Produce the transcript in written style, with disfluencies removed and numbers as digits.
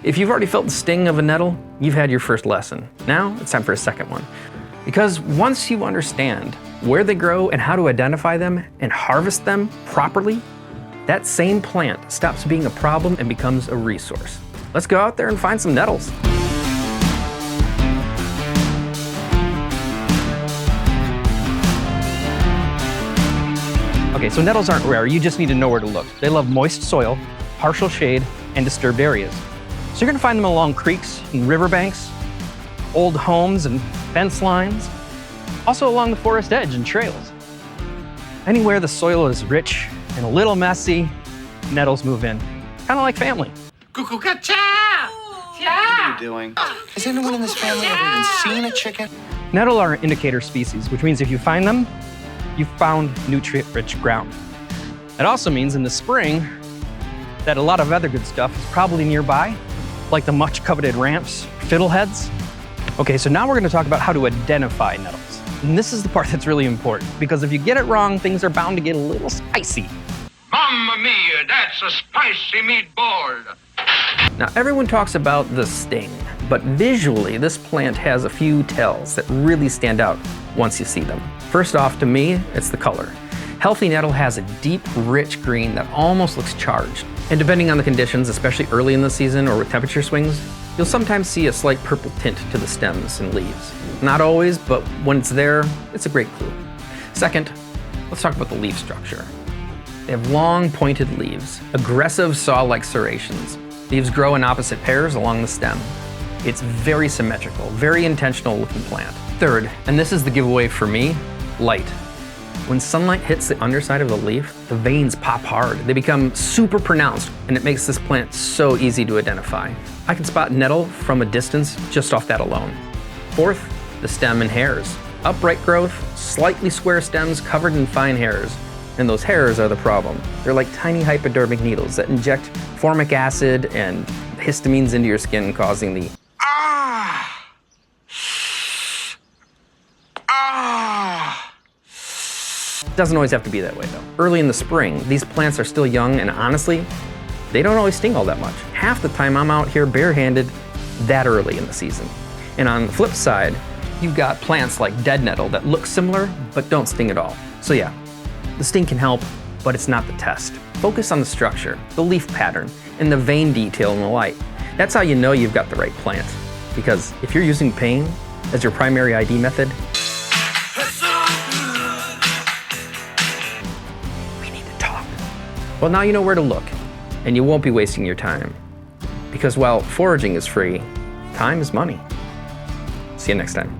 If you've already felt the sting of a nettle, you've had your first lesson. Now it's time for a second one. Because once you understand where they grow and how to identify them and harvest them properly, that same plant stops being a problem and becomes a resource. Let's go out there and find some nettles. Okay, so nettles aren't rare, you just need to know where to look. They love moist soil, partial shade, and disturbed areas. So you're gonna find them along creeks and riverbanks, old homes and fence lines, also along the forest edge and trails. Anywhere the soil is rich and a little messy, nettles move in, kind of like family. What are you doing? Has anyone in this family ever even seen a chicken? Nettle are an indicator species, which means if you find them, you've found nutrient-rich ground. It also means in the spring that a lot of other good stuff is probably nearby, like the much coveted ramps, fiddleheads. Okay, so now we're gonna talk about how to identify nettles. And this is the part that's really important, because if you get it wrong, things are bound to get a little spicy. Mamma mia, that's a spicy meatball. Now, everyone talks about the sting, but visually, this plant has a few tells that really stand out once you see them. First off, to me, it's the color. Healthy nettle has a deep, rich green that almost looks charged. And depending on the conditions, especially early in the season or with temperature swings, you'll sometimes see a slight purple tint to the stems and leaves. Not always, but when it's there, it's a great clue. Second, let's talk about the leaf structure. They have long, pointed leaves, aggressive saw-like serrations. Leaves grow in opposite pairs along the stem. It's very symmetrical, very intentional looking plant. Third, and this is the giveaway for me, light. When sunlight hits the underside of the leaf, the veins pop hard. They become super pronounced, and it makes this plant so easy to identify. I can spot nettle from a distance just off that alone. Fourth, the stem and hairs. Upright growth, slightly square stems covered in fine hairs. And those hairs are the problem. They're like tiny hypodermic needles that inject formic acid and histamines into your skin, causing the Doesn't always have to be that way though. Early in the spring, these plants are still young, and honestly, they don't always sting all that much. Half the time I'm out here barehanded that early in the season. And on the flip side, you've got plants like dead nettle that look similar but don't sting at all. So yeah, the sting can help, but it's not the test. Focus on the structure, the leaf pattern, and the vein detail in the light. That's how you know you've got the right plant. Because if you're using pain as your primary ID method, well, now you know where to look, and you won't be wasting your time. Because while foraging is free, time is money. See you next time.